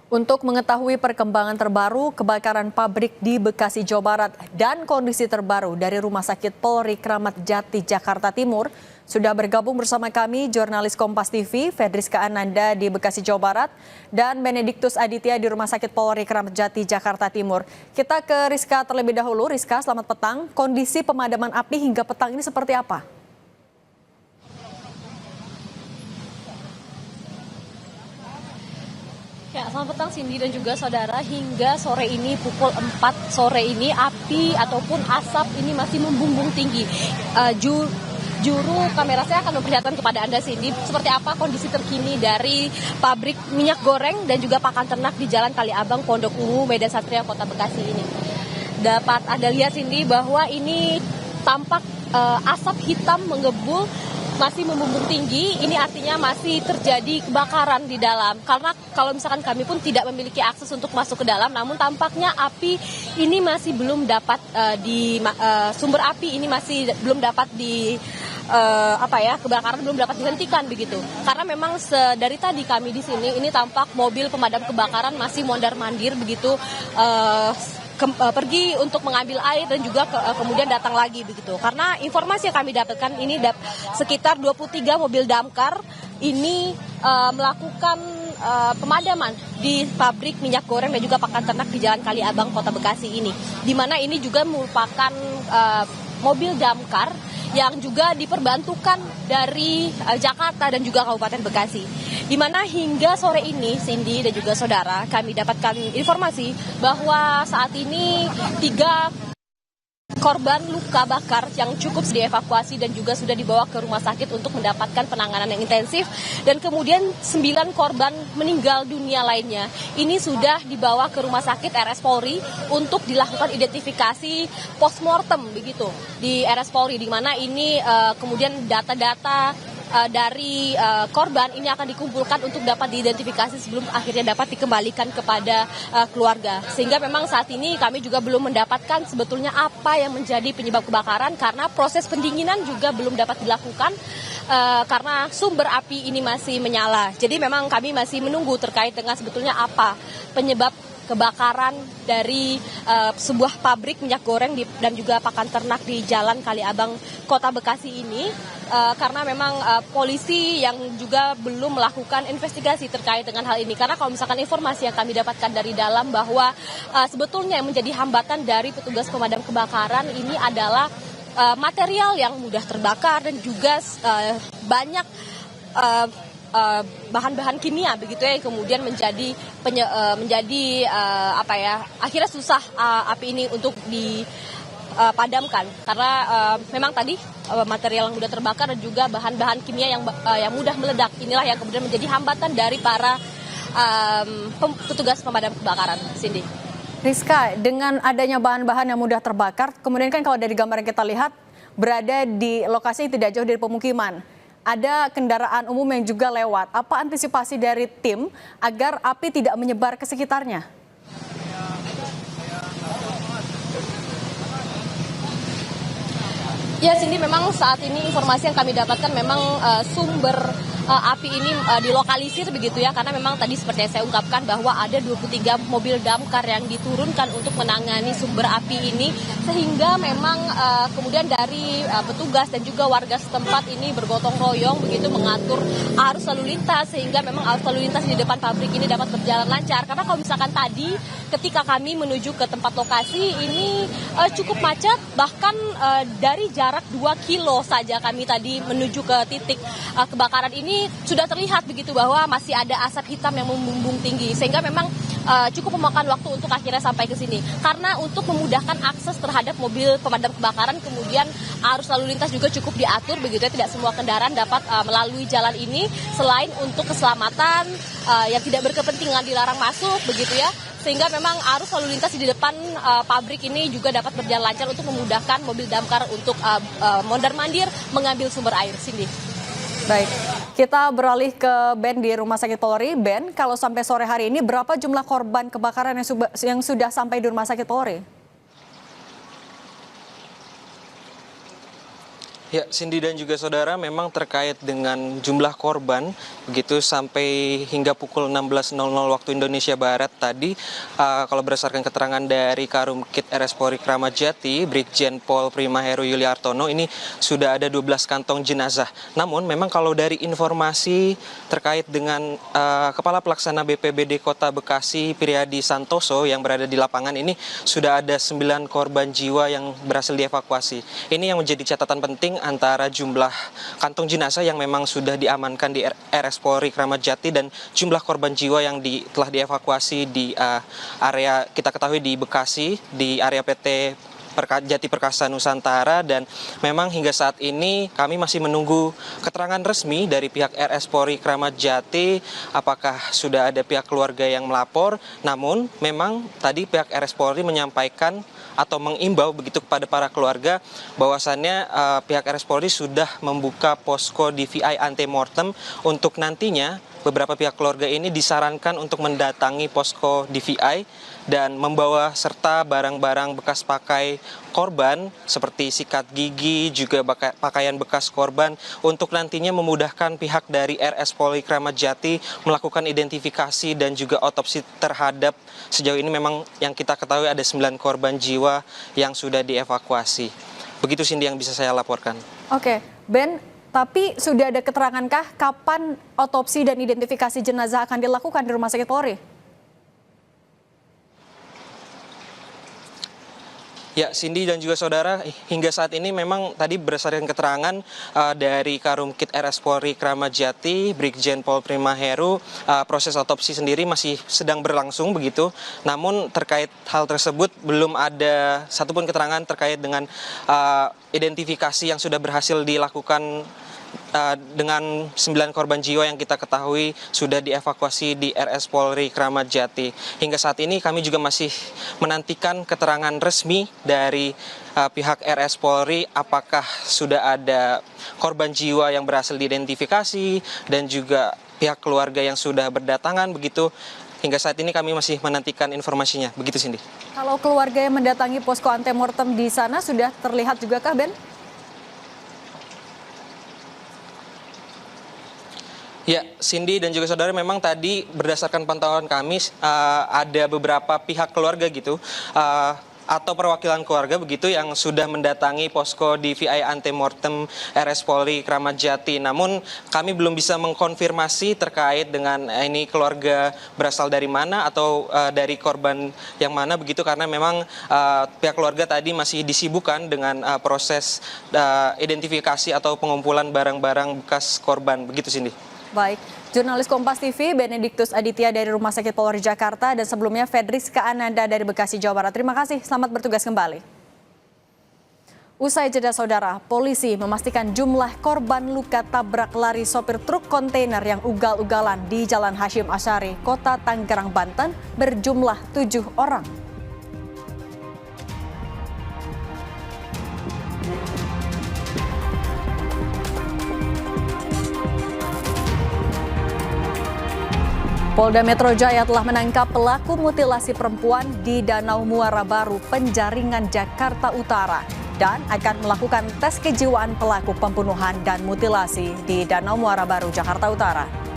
Untuk mengetahui perkembangan terbaru kebakaran pabrik di Bekasi, Jawa Barat dan kondisi terbaru dari Rumah Sakit Polri Kramat Jati, Jakarta Timur, sudah bergabung bersama kami jurnalis Kompas TV, Fedriska Ananda di Bekasi, Jawa Barat, dan Benediktus Aditya di Rumah Sakit Polri Kramat Jati, Jakarta Timur. Kita ke Rizka terlebih dahulu. Rizka, selamat petang. Kondisi pemadaman api hingga petang ini seperti apa? Ya, selamat petang Cindy dan juga saudara. Hingga sore ini pukul 4 sore ini api ataupun asap ini masih membumbung tinggi. Juru kamera saya akan memperlihatkan kepada Anda Cindy seperti apa kondisi terkini dari pabrik minyak goreng dan juga pakan ternak di Jalan Kaliabang, Pondok Ungu, Medan Satria, Kota Bekasi ini. Dapat Anda lihat Cindy bahwa ini tampak asap hitam menggebul masih membumbung tinggi. Ini artinya masih terjadi kebakaran di dalam. Karena kalau misalkan kami pun tidak memiliki akses untuk masuk ke dalam, namun tampaknya api ini masih belum dapat sumber api ini masih belum dapat kebakaran belum dapat dihentikan begitu. Karena memang dari tadi kami di sini ini tampak mobil pemadam kebakaran masih mondar-mandir begitu. Pergi untuk mengambil air dan juga kemudian datang lagi begitu. Karena informasi yang kami dapatkan ini sekitar 23 mobil damkar ini melakukan pemadaman di pabrik minyak goreng dan juga pakan ternak di Jalan Kaliabang, Kota Bekasi ini. Di mana ini juga merupakan mobil damkar yang juga diperbantukan dari Jakarta dan juga Kabupaten Bekasi. Di mana hingga sore ini, Cindy dan juga saudara, kami dapatkan informasi bahwa saat ini 3 korban luka bakar yang cukup dievakuasi dan juga sudah dibawa ke rumah sakit untuk mendapatkan penanganan yang intensif. Dan kemudian 9 korban meninggal dunia lainnya. Ini sudah dibawa ke rumah sakit RS Polri untuk dilakukan identifikasi postmortem begitu di RS Polri, di mana ini kemudian data-data dari korban ini akan dikumpulkan untuk dapat diidentifikasi sebelum akhirnya dapat dikembalikan kepada keluarga. Sehingga memang saat ini kami juga belum mendapatkan sebetulnya apa yang menjadi penyebab kebakaran karena proses pendinginan juga belum dapat dilakukan karena sumber api ini masih menyala. Jadi memang kami masih menunggu terkait dengan sebetulnya apa penyebab kebakaran dari sebuah pabrik minyak goreng dan juga pakan ternak di Jalan Kaliabang, Kota Bekasi ini. Karena memang polisi yang juga belum melakukan investigasi terkait dengan hal ini. Karena kalau misalkan informasi yang kami dapatkan dari dalam bahwa sebetulnya yang menjadi hambatan dari petugas pemadam kebakaran ini adalah material yang mudah terbakar dan juga banyak bahan-bahan kimia begitu ya, yang kemudian akhirnya susah api ini untuk dipadamkan karena memang tadi material yang mudah terbakar dan juga bahan-bahan kimia yang mudah meledak inilah yang kemudian menjadi hambatan dari para petugas pemadam kebakaran. Cindy. Rizka, dengan adanya bahan-bahan yang mudah terbakar, kemudian kan kalau dari gambar yang kita lihat berada di lokasi yang tidak jauh dari pemukiman. Ada kendaraan umum yang juga lewat. Apa antisipasi dari tim agar api tidak menyebar ke sekitarnya? Ya Cindy, memang saat ini informasi yang kami dapatkan memang sumber api ini dilokalisir begitu ya, karena memang tadi seperti yang saya ungkapkan bahwa ada 23 mobil damkar yang diturunkan untuk menangani sumber api ini, sehingga memang kemudian dari petugas dan juga warga setempat ini bergotong royong begitu mengatur arus lalu lintas sehingga memang arus lalu lintas di depan pabrik ini dapat berjalan lancar. Karena kalau misalkan tadi ketika kami menuju ke tempat lokasi ini cukup macet, bahkan dari jarak 2 kilo saja kami tadi menuju ke titik kebakaran ini sudah terlihat begitu bahwa masih ada asap hitam yang membumbung tinggi, sehingga memang cukup memakan waktu untuk akhirnya sampai ke sini. Karena untuk memudahkan akses terhadap mobil pemadam kebakaran, kemudian arus lalu lintas juga cukup diatur begitu ya, tidak semua kendaraan dapat melalui jalan ini, selain untuk keselamatan yang tidak berkepentingan dilarang masuk begitu ya. Sehingga memang arus lalu lintas di depan pabrik ini juga dapat berjalan lancar untuk memudahkan mobil damkar untuk mondar-mandir mengambil sumber air. Cindy. Baik, kita beralih ke Ben di Rumah Sakit Polri. Ben, kalau sampai sore hari ini berapa jumlah korban kebakaran yang sudah sampai di Rumah Sakit Polri? Ya, Cindy dan juga saudara, memang terkait dengan jumlah korban, begitu sampai hingga pukul 16.00 waktu Indonesia Barat tadi, kalau berdasarkan keterangan dari Karumkit RS Polri Kramat Jati, Brigjen Pol Prima Heru Yuliartono, ini sudah ada 12 kantong jenazah. Namun memang kalau dari informasi terkait dengan Kepala Pelaksana BPBD Kota Bekasi, Priyadi Santoso, yang berada di lapangan ini, sudah ada 9 korban jiwa yang berhasil dievakuasi. Ini yang menjadi catatan penting antara jumlah kantong jenazah yang memang sudah diamankan di RS Polri Kramat Jati dan jumlah korban jiwa yang telah dievakuasi di area kita ketahui di Bekasi, di area PT Jati Perkasa Nusantara. Dan memang hingga saat ini kami masih menunggu keterangan resmi dari pihak RS Polri Kramat Jati apakah sudah ada pihak keluarga yang melapor. Namun memang tadi pihak RS Polri menyampaikan atau mengimbau begitu kepada para keluarga bahwasannya pihak RS Polri sudah membuka posko DVI antemortem untuk nantinya beberapa pihak keluarga ini disarankan untuk mendatangi posko DVI dan membawa serta barang-barang bekas pakai korban seperti sikat gigi, juga pakaian bekas korban untuk nantinya memudahkan pihak dari RS Polri Kramat Jati melakukan identifikasi dan juga otopsi terhadap sejauh ini memang yang kita ketahui ada 9 korban jiwa yang sudah dievakuasi. Begitu Cindy yang bisa saya laporkan. Oke, Ben, tapi sudah ada keterangankah kapan otopsi dan identifikasi jenazah akan dilakukan di Rumah Sakit Polri? Ya, Cindy dan juga saudara, hingga saat ini memang tadi berdasarkan keterangan dari Karumkit RS Polri Kramat Jati, Brigjen Pol Prima Heru, proses otopsi sendiri masih sedang berlangsung begitu. Namun terkait hal tersebut belum ada satupun keterangan terkait dengan identifikasi yang sudah berhasil dilakukan dengan 9 korban jiwa yang kita ketahui sudah dievakuasi di RS Polri Kramat Jati. Hingga saat ini kami juga masih menantikan keterangan resmi dari pihak RS Polri apakah sudah ada korban jiwa yang berhasil diidentifikasi dan juga pihak keluarga yang sudah berdatangan begitu. Hingga saat ini kami masih menantikan informasinya. Begitu Cindy. Kalau keluarga yang mendatangi posko antemortem di sana sudah terlihat juga kah, Ben? Ya, Cindy dan juga saudara, memang tadi berdasarkan pantauan kami ada beberapa pihak keluarga gitu atau perwakilan keluarga begitu yang sudah mendatangi posko DVI antemortem RS Polri Kramat Jati. Namun kami belum bisa mengkonfirmasi terkait dengan ini keluarga berasal dari mana atau dari korban yang mana begitu, karena memang pihak keluarga tadi masih disibukkan dengan proses identifikasi atau pengumpulan barang-barang bekas korban. Begitu Cindy. Baik, jurnalis Kompas TV Benediktus Aditya dari Rumah Sakit Polri Jakarta dan sebelumnya Fedriska Ananda dari Bekasi, Jawa Barat. Terima kasih, selamat bertugas kembali. Usai jeda saudara, polisi memastikan jumlah korban luka tabrak lari sopir truk kontainer yang ugal-ugalan di Jalan Hashim Asyari, Kota Tangerang, Banten berjumlah 7 orang. Polda Metro Jaya telah menangkap pelaku mutilasi perempuan di Danau Muara Baru, Penjaringan, Jakarta Utara dan akan melakukan tes kejiwaan pelaku pembunuhan dan mutilasi di Danau Muara Baru, Jakarta Utara.